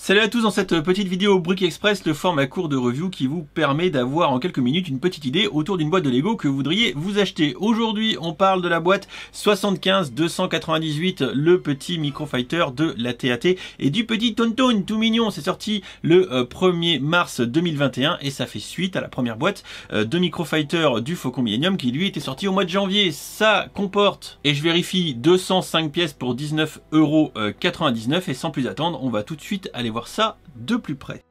Salut à tous, dans cette petite vidéo Brick Express, le format court de review qui vous permet d'avoir en quelques minutes une petite idée autour d'une boîte de Lego que vous voudriez vous acheter. Aujourd'hui, on parle de la boîte 75-298, le petit Microfighter de la TAT et du petit Tonton tout mignon. C'est sorti le 1er mars 2021 et ça fait suite à la première boîte de Microfighter du Faucon Millenium qui lui était sorti au mois de janvier. Ça comporte, et je vérifie, 205 pièces pour 19,99 € et sans plus attendre, on va tout de suite aller voir ça de plus près.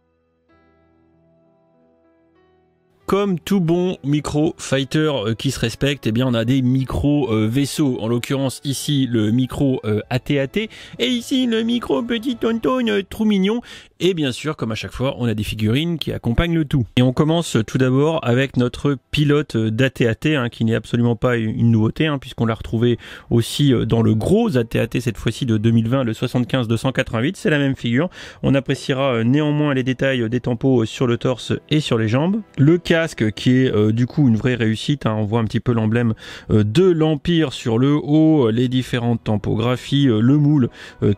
Comme tout bon micro-fighter qui se respecte, eh bien on a des micro-vaisseaux. En l'occurrence ici le micro AT-AT et ici le micro petit Tonton trop mignon. Et bien sûr, comme à chaque fois, on a des figurines qui accompagnent le tout. Et on commence tout d'abord avec notre pilote d'AT-AT, qui n'est absolument pas une nouveauté, puisqu'on l'a retrouvé aussi dans le gros AT-AT, cette fois-ci de 2020, le 75-288. C'est la même figure. On appréciera néanmoins les détails des tampons sur le torse et sur les jambes. Le casque qui est du coup une vraie réussite. On voit un petit peu l'emblème de l'Empire sur le haut, les différentes tampographies, le moule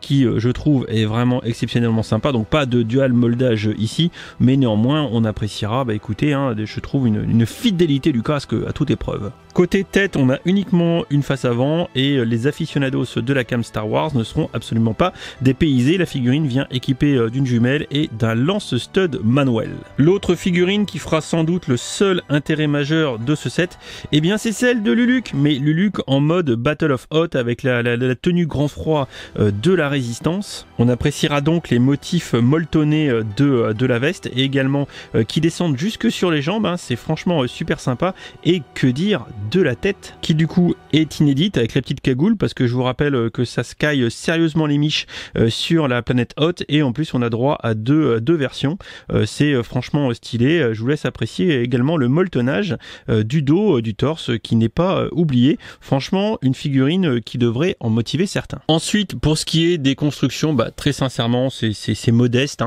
qui, je trouve, est vraiment exceptionnellement sympa. Donc pas de dual moldage ici, mais néanmoins on appréciera, écoutez, je trouve une fidélité du casque à toute épreuve. Côté tête, on a uniquement une face avant et les aficionados de la cam Star Wars ne seront absolument pas dépaysés. La figurine vient équipée d'une jumelle et d'un lance-stud manuel. L'autre figurine qui fera sans doute le seul intérêt majeur de ce set, eh bien c'est celle de Luluc, mais Luluc en mode Battle of Hoth avec la tenue grand froid de la résistance. On appréciera donc les motifs molletonnés de la veste et également qui descendent jusque sur les jambes, c'est franchement super sympa. Et que dire de la tête qui du coup est inédite avec la petite cagoule, parce que je vous rappelle que ça se caille sérieusement les miches sur la planète Hoth et en plus on a droit à deux versions. C'est franchement stylé. Je vous laisse apprécier également le molletonnage du dos, du torse qui n'est pas oublié. Franchement une figurine qui devrait en motiver certains. Ensuite pour ce qui est des constructions, très sincèrement c'est modeste,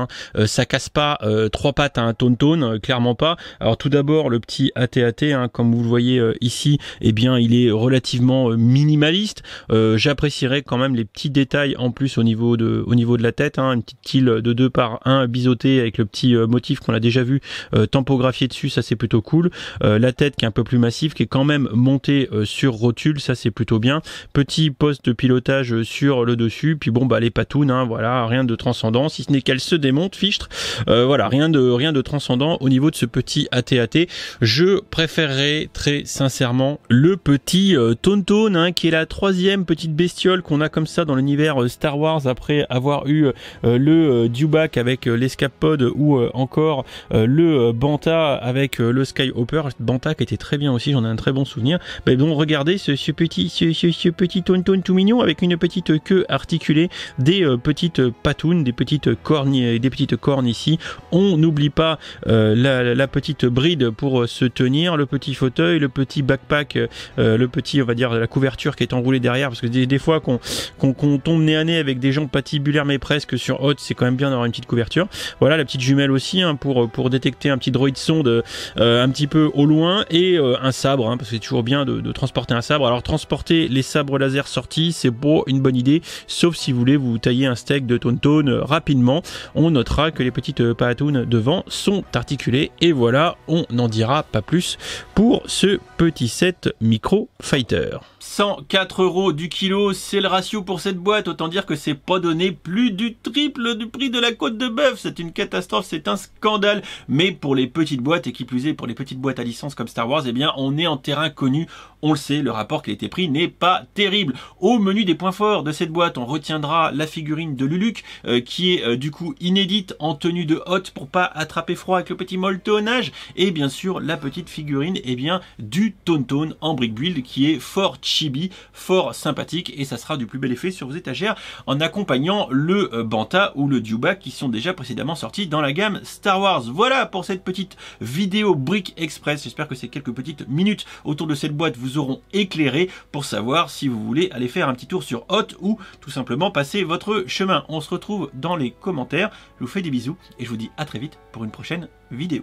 ça casse pas trois pattes à un Tonton, clairement pas. Alors tout d'abord le petit AT-AT, comme vous le voyez ici, eh bien il est relativement minimaliste. J'apprécierais quand même les petits détails en plus au niveau de la tête, une petite quille de 2 par 1 biseautée avec le petit motif qu'on a déjà vu tampographié dessus, ça c'est plutôt cool. La tête qui est un peu plus massive, qui est quand même montée sur rotule, ça c'est plutôt bien. Petit poste de pilotage sur le dessus, puis bon les patounes, voilà, rien de transcendant, si ce n'est qu'elle se démonte, fichtre. Voilà, rien de transcendant au niveau de ce petit AT-AT. Je préférerais très sincèrement le petit Tonton, qui est la troisième petite bestiole qu'on a comme ça dans l'univers Star Wars après avoir eu le Dewback avec l'escape pod ou encore le Banta avec le Skyhopper. Banta qui était très bien aussi, j'en ai un très bon souvenir. Donc regardez ce petit Tonton tout mignon avec une petite queue articulée, des petites patounes, des petites cornes ici. On n'oublie pas la petite bride pour se tenir, le petit fauteuil, le petit backpack, le petit, on va dire, la couverture qui est enroulée derrière, parce que des fois qu'on tombe nez à nez avec des gens patibulaires mais presque sur Hoth, c'est quand même bien d'avoir une petite couverture. Voilà, la petite jumelle aussi, pour détecter un petit droïde sonde un petit peu au loin, et un sabre, parce que c'est toujours bien de transporter un sabre. Alors transporter les sabres laser sortis, c'est pas une bonne idée, sauf si vous voulez vous tailler un steak de Tonton rapidement. On notera que les petites patounes devant sont articulées, et voilà, on n'en dira pas plus pour ce petit set Microfighter. 104 € du kilo, c'est le ratio pour cette boîte. Autant dire que c'est pas donné plus du triple du prix de la côte de bœuf. C'est une catastrophe, c'est un scandale. Mais pour les petites boîtes, et qui plus est pour les petites boîtes à licence comme Star Wars, eh bien on est en terrain connu. On le sait, le rapport qui a été pris n'est pas terrible. Au menu des points forts de cette boîte, on retiendra la figurine de Luluc qui est du coup inédite en tenue de Hoth pour pas attraper froid avec le petit molletonnage, et bien sûr la petite figurine du Tonton en brick build qui est fort chibi, fort sympathique, et ça sera du plus bel effet sur vos étagères en accompagnant le Banta ou le Dewback qui sont déjà précédemment sortis dans la gamme Star Wars. Voilà pour cette petite vidéo Brick Express. J'espère que ces quelques petites minutes autour de cette boîte vous auront éclairé pour savoir si vous voulez aller faire un petit tour sur Hoth ou tout simplement passer votre chemin. On se retrouve dans les commentaires. Je vous fais des bisous et je vous dis à très vite pour une prochaine vidéo.